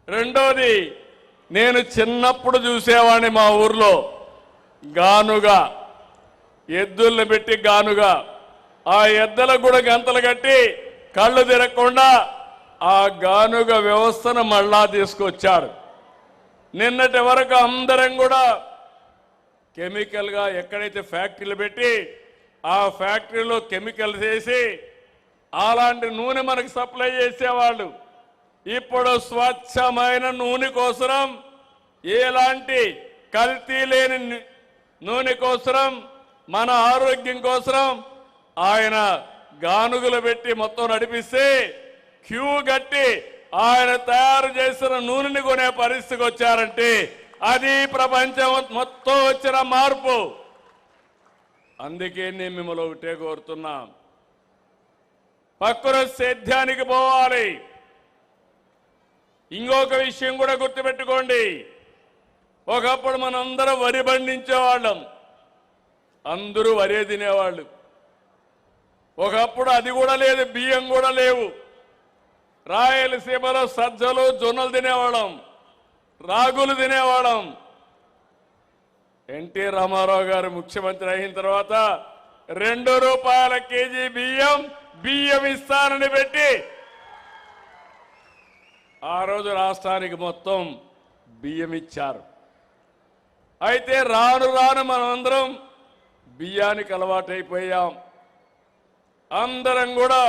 రెండోది, నేను చిన్నప్పుడు చూసేవాడిని మా ఊర్లో గానుగా, ఎద్దుల్ని పెట్టి గానుగా, ఆ ఎద్దలకు కూడా గంతలు కట్టి కళ్ళు తిరగకుండా ఆ గానుగ వ్యవస్థను మళ్ళా తీసుకొచ్చారు. నిన్నటి వరకు అందరం కూడా కెమికల్గా ఎక్కడైతే ఫ్యాక్టరీలు పెట్టి ఆ ఫ్యాక్టరీలో కెమికల్ చేసి అలాంటి నూనె మనకు సప్లై చేసేవాళ్ళు. ఇప్పుడు స్వచ్ఛమైన నూనె కోసం, ఎలాంటి కల్తీ లేని నూనె కోసం, మన ఆరోగ్యం కోసం ఆయన గానుగులు పెట్టి మొత్తం నడిపిస్తే క్యూ కట్టి ఆయన తయారు చేసిన నూనెని కొనే పరిస్థితికి వచ్చారంటే అది ప్రపంచం మొత్తం వచ్చిన మార్పు. అందుకే నేను మిమ్మల్ని ఒకటే కోరుతున్నా, పక్కన సేద్యానికి పోవాలి. ఇంకొక విషయం కూడా గుర్తుపెట్టుకోండి, ఒకప్పుడు మనందరం వరి పండించేవాళ్ళం, అందరూ వరే తినేవాళ్ళు. ఒకప్పుడు అది కూడా లేదు, బియ్యం కూడా లేవు. రాయలసీమలో సజ్జలు జొన్నలు తినేవాళ్ళం, రాగులు తినేవాళ్ళం. ఎన్టీ రామారావు గారు ముఖ్యమంత్రి అయిన తర్వాత ₹2 కేజీ బియ్యం ఇస్తానని పెట్టి ఆ రోజు రాష్ట్రానికి మొత్తం బియ్యం ఇచ్చారు. అయితే రాను రాను మనమందరం బియ్యానికి అలవాటైపోయాం. అందరం కూడా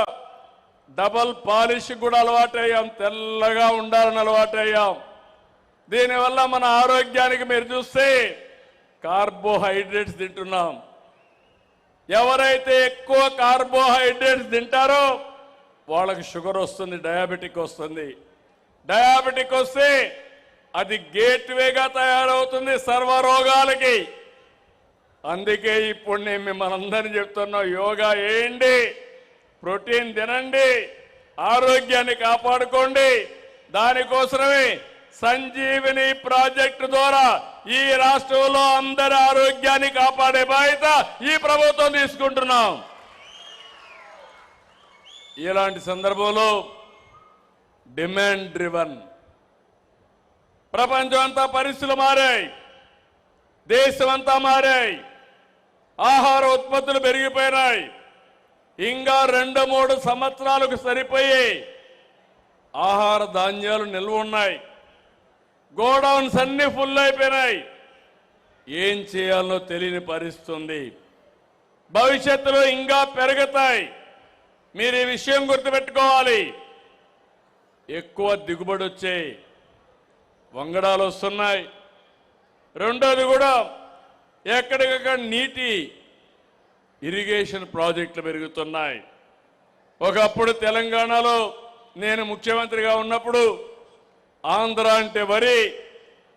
డబల్ పాలిష్ కూడా అలవాటయ్యాం, తెల్లగా ఉండాలని అలవాటయ్యాం. దీనివల్ల మన ఆరోగ్యానికి మీరు చూస్తే కార్బోహైడ్రేట్స్ తింటున్నాం. ఎవరైతే ఎక్కువ కార్బోహైడ్రేట్స్ తింటారో వాళ్ళకి షుగర్ వస్తుంది, డయాబెటిక్ వస్తుంది. డయాబెటిక్ వస్తే అది గేట్వేగా తయారవుతుంది సర్వరోగాలకి. అందుకే ఇప్పుడు నేను మిమ్మల్ని అందరినీ చెప్తున్నా, యోగా చేయండి, ప్రోటీన్ తినండి, ఆరోగ్యాన్ని కాపాడుకోండి. దానికోసమే సంజీవిని ప్రాజెక్టు ద్వారా ఈ రాష్ట్రంలో అందరి ఆరోగ్యాన్ని కాపాడే బాధ్యత ఈ ప్రభుత్వం తీసుకుంటున్నాం. ఇలాంటి సందర్భంలో డిమాండ్ డ్రివన్ ప్రపంచం అంతా పరిస్థితులు మారాయి, దేశం అంతా మారాయి, ఆహార ఉత్పత్తులు పెరిగిపోయినాయి. ఇంకా 2-3 సంవత్సరాలకు సరిపోయే ఆహార ధాన్యాలు నిల్వ ఉన్నాయి. గోడౌన్స్ అన్ని ఫుల్ అయిపోయినాయి. ఏం చేయాలో తెలియని పరిస్థితి ఉంది. భవిష్యత్తులో ఇంకా పెరుగుతాయి. మీరు ఈ విషయం గుర్తుపెట్టుకోవాలి. ఎక్కువ దిగుబడి వచ్చే వంగడాలు వస్తున్నాయి. రెండోది కూడా ఎక్కడికక్కడ నీటి ఇరిగేషన్ ప్రాజెక్టులు పెరుగుతున్నాయి. ఒకప్పుడు తెలంగాణలో నేను ముఖ్యమంత్రిగా ఉన్నప్పుడు ఆంధ్ర అంటే వరి,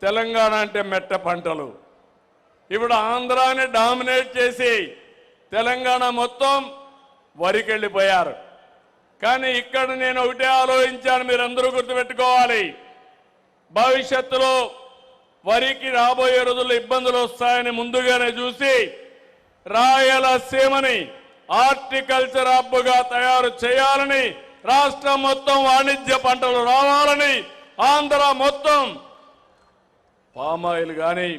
తెలంగాణ అంటే మెట్ట పంటలు. ఇప్పుడు ఆంధ్రాని డామినేట్ చేసి తెలంగాణ మొత్తం వరికి వెళ్ళిపోయారు. కానీ ఇక్కడ నేను ఒకటే ఆలోచించాను, మీరందరూ గుర్తుపెట్టుకోవాలి. భవిష్యత్తులో వరికి రాబోయే రోజుల్లో ఇబ్బందులు వస్తాయని ముందుగానే చూసి రాయలసీమని హార్టికల్చర్ హబ్గా తయారు చేయాలని, రాష్ట్రం మొత్తం వాణిజ్య పంటలు రావాలని, ఆంధ్ర మొత్తం పామాయిల్ కానీ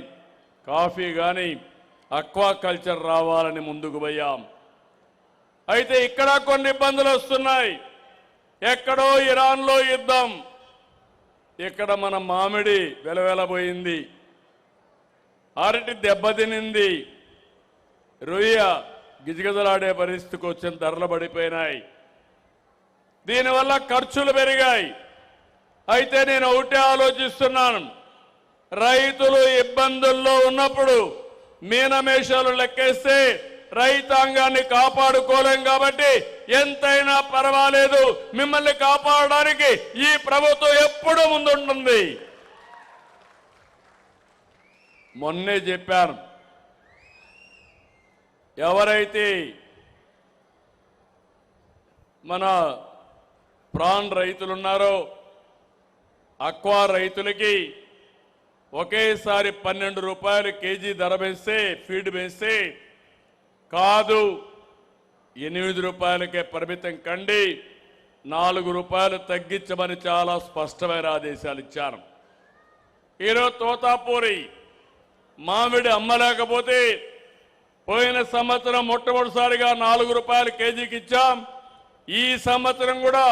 కాఫీ కానీ అక్వాకల్చర్ రావాలని ముందుకు పోయాం. అయితే ఇక్కడ కొన్ని ఇబ్బందులు వస్తున్నాయి. ఎక్కడో ఇరాన్లో యుద్ధం, ఇక్కడ మన మామిడి వెలవెలబోయింది, అరటి దెబ్బతినింది, రొయ్య గిజగిజలాడే పరిస్థితికి వచ్చిన ధరలు పడిపోయినాయి. దీనివల్ల ఖర్చులు పెరిగాయి. అయితే నేను ఒకటే ఆలోచిస్తున్నాను, రైతులు ఇబ్బందుల్లో ఉన్నప్పుడు మీనమేషాలు లెక్కేస్తే రైతాంగాన్ని కాపాడుకోలేం. కాబట్టి ఎంతైనా పర్వాలేదు, మిమ్మల్ని కాపాడడానికి ఈ ప్రభుత్వం ఎప్పుడూ ముందుంటుంది. మొన్నే చెప్పాను, ఎవరైతే మన ప్రాన్ రైతులున్నారో అక్వా రైతులకి ఒకేసారి ₹12 కేజీ ధర పెంచితే, ఫీడ్ పెంచితే కాదు, ₹8కే పరిమితం కండి, రూపాయలు తగ్గించమని చాలా స్పష్టమైన ఆదేశాలు ఇచ్చాను. ఈరోజు తోతాపూరి మామిడి అమ్మలేకపోతే పోయిన సంవత్సరం మొట్టమొదటిసారిగా రూపాయలు కేజీకి ఇచ్చాం. ఈ సంవత్సరం కూడా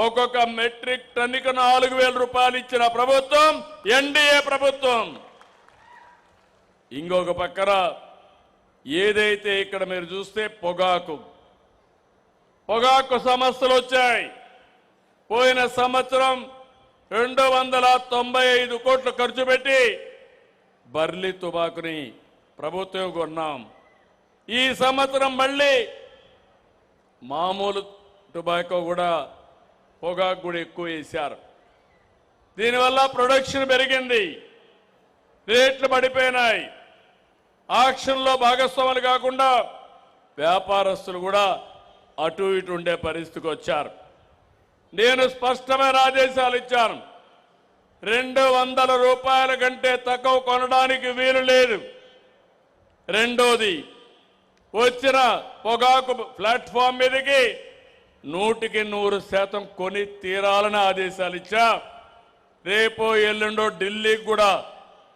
ఒక్కొక్క మెట్రిక్ టన్నుకు 4,000 రూపాయలు ఇచ్చిన ప్రభుత్వం ఎన్డీఏ ప్రభుత్వం. ఇంకొక పక్కన ఏదైతే ఇక్కడ మీరు చూస్తే పొగాకు సమస్యలు వచ్చాయి. పోయిన సంవత్సరం 295 కోట్లు ఖర్చు పెట్టి బర్లీ తుబాకుని ప్రభుత్వం కొన్నాం. ఈ సంవత్సరం మళ్ళీ మామూలు టుబాకో కూడా పొగాకు కూడా ఎక్కువ వేశారు. దీనివల్ల ప్రొడక్షన్ పెరిగింది, రేట్లు పడిపోయినాయి. ఆక్షన్లో భాగస్వాములు కాకుండా వ్యాపారస్తులు కూడా అటు ఇటు ఉండే పరిస్థితికి వచ్చారు. నేను స్పష్టమైన ఆదేశాలు ఇచ్చాను. 200 రూపాయల కంటే తక్కువ కొనడానికి వీలు లేదు. రెండోది, వచ్చిన పొగాకు ప్లాట్ఫామ్ మీదకి 100% కొని తీరాలని ఆదేశాలు ఇచ్చా. రేపో ఎల్లుండో ఢిల్లీకి కూడా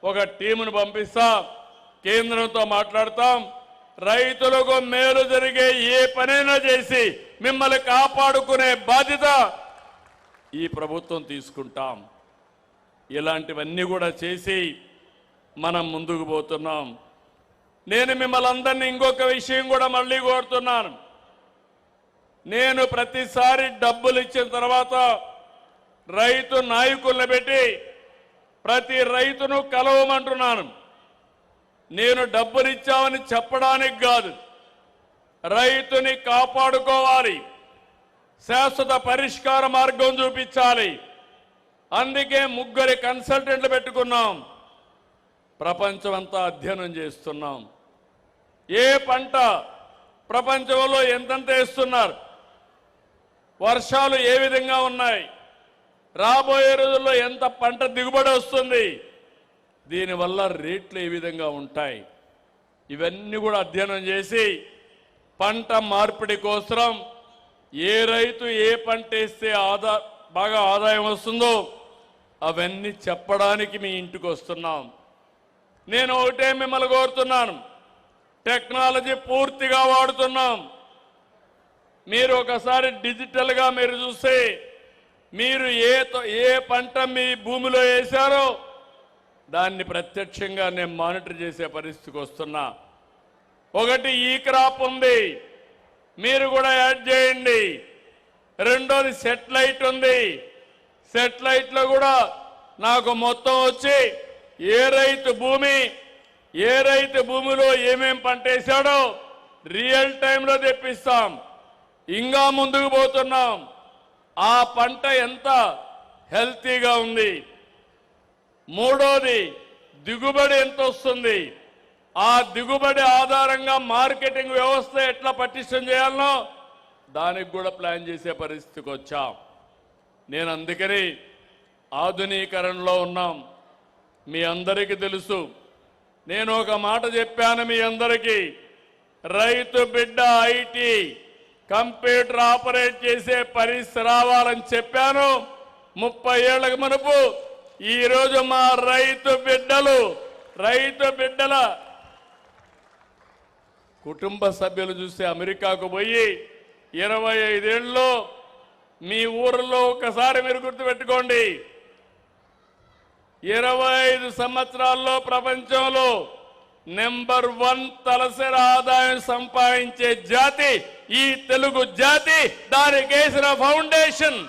ఒక టీమును పంపిస్తా, కేంద్రంతో మాట్లాడతాం. రైతులకు మేలు జరిగే ఏ పనైనా చేసి మిమ్మల్ని కాపాడుకునే బాధ్యత ఈ ప్రభుత్వం తీసుకుంటాం. ఇలాంటివన్నీ కూడా చేసి మనం ముందుకు పోతున్నాం. నేను మిమ్మల్ని అందరినీ ఇంకొక విషయం కూడా మళ్ళీ కోరుతున్నాను. నేను ప్రతిసారి డబ్బులు ఇచ్చిన తర్వాత రైతు నాయకులను పెట్టి ప్రతి రైతును కలవమంటున్నాను. నేను డబ్బులు ఇచ్చామని చెప్పడానికి కాదు, రైతుని కాపాడుకోవాలి, శాశ్వత పరిష్కార మార్గం చూపించాలి. అందుకే 3 కన్సల్టెంట్లు పెట్టుకున్నాం. ప్రపంచమంతా అధ్యయనం చేస్తున్నాం. ఏ పంట ప్రపంచంలో ఎంతెంత వేస్తున్నారు, వర్షాలు ఏ విధంగా ఉన్నాయి, రాబోయే రోజుల్లో ఎంత పంట దిగుబడి వస్తుంది, దీనివల్ల రేట్లు ఏ విధంగా ఉంటాయి, ఇవన్నీ కూడా అధ్యయనం చేసి పంట మార్పిడి కోసం ఏ రైతు ఏ పంట వేస్తే బాగా ఆదాయం వస్తుందో అవన్నీ చెప్పడానికి మీ ఇంటికి వస్తున్నాం. నేను ఒకటే మిమ్మల్ని కోరుతున్నాను, టెక్నాలజీ పూర్తిగా వాడుతున్నాం. మీరు ఒకసారి డిజిటల్గా మీరు చూస్తే మీరు ఏ పంట మీ భూమిలో వేశారో దాన్ని ప్రత్యక్షంగా నేను మానిటర్ చేసే పరిస్థితికి వస్తున్నా. ఒకటి ఈ క్రాప్ ఉంది, మీరు కూడా యాడ్ చేయండి. రెండోది సెటిలైట్ ఉంది, సెటిలైట్లో కూడా నాకు మొత్తం వచ్చి ఏ రైతు భూమిలో ఏమేం పంట వేశాడో రియల్ టైంలో తెప్పిస్తాం. ఇంకా ముందుకు పోతున్నాం. ఆ పంట ఎంత హెల్తీగా ఉంది, మూడోది దిగుబడి ఎంత వస్తుంది, ఆ దిగుబడి ఆధారంగా మార్కెటింగ్ వ్యవస్థ ఎట్లా పటిష్టం చేయాలనో దానికి కూడా ప్లాన్ చేసే పరిస్థితికి వచ్చాం. నేను అందుకని ఆధునీకరణలో ఉన్నాం. మీ అందరికీ తెలుసు, నేను ఒక మాట చెప్పాను మీ అందరికీ, రైతు బిడ్డ ఐటీ కంప్యూటర్ ఆపరేట్ చేసే పరిస్థితి రావాలని చెప్పాను. 30 ఏళ్లకు మునుపు ఈరోజు మా రైతు బిడ్డల కుటుంబ సభ్యులు చూస్తే అమెరికాకు పోయి 25 ఏళ్ళలో మీ ఊరిలో ఒకసారి మీరు గుర్తుపెట్టుకోండి, 25 సంవత్సరాల్లో ప్రపంచంలో నెంబర్ 1 తలసరి ఆదాయం సంపాదించే జాతి ఈ తెలుగు జాతి. దానికి వేసిన ఫౌండేషన్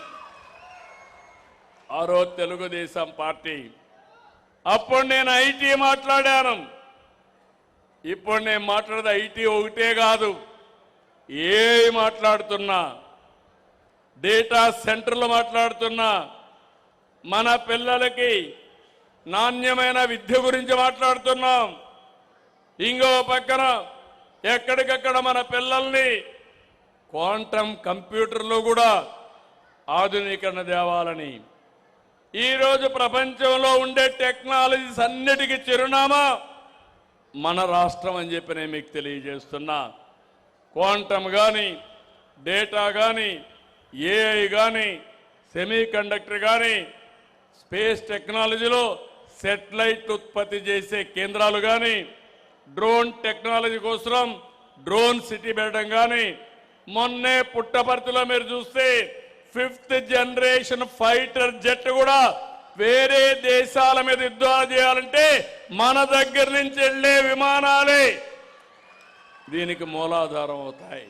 ఆ రోజు తెలుగుదేశం పార్టీ. అప్పుడు నేను ఐటీ మాట్లాడాను, ఇప్పుడు నేను మాట్లాడేది ఐటీ ఒకటే కాదు, ఏ మాట్లాడుతున్నా, డేటా సెంటర్లు మాట్లాడుతున్నా, మన పిల్లలకి నాణ్యమైన విద్య గురించి మాట్లాడుతున్నాం. ఇంకో పక్కన ఎక్కడికక్కడ మన పిల్లల్ని క్వాంటమ్ కంప్యూటర్లో కూడా ఆధునీకరణ తేవాలని. ఈరోజు ప్రపంచంలో ఉండే టెక్నాలజీస్ అన్నిటికీ చిరునామా మన రాష్ట్రం అని చెప్పి నేను మీకు తెలియజేస్తున్నా. క్వాంటమ్ కానీ, డేటా కానీ, ఏఐ కానీ సెమీ కండక్టర్ కానీ స్పేస్ టెక్నాలజీలో సెటిలైట్ ఉత్పత్తి చేసే కేంద్రాలు కానీ డ్రోన్ టెక్నాలజీ కోసం డ్రోన్ సిటీ పెట్టడం కానీ మొన్నే పుట్టపర్తిలో మీరు చూస్తే 5th జనరేషన్ ఫైటర్ జెట్ కూడా వేరే దేశాల మీద యుద్ధాలు చేయాలంటే మన దగ్గర నుంచి వెళ్లే విమానాలే దీనికి మూలాధారం అవుతాయి.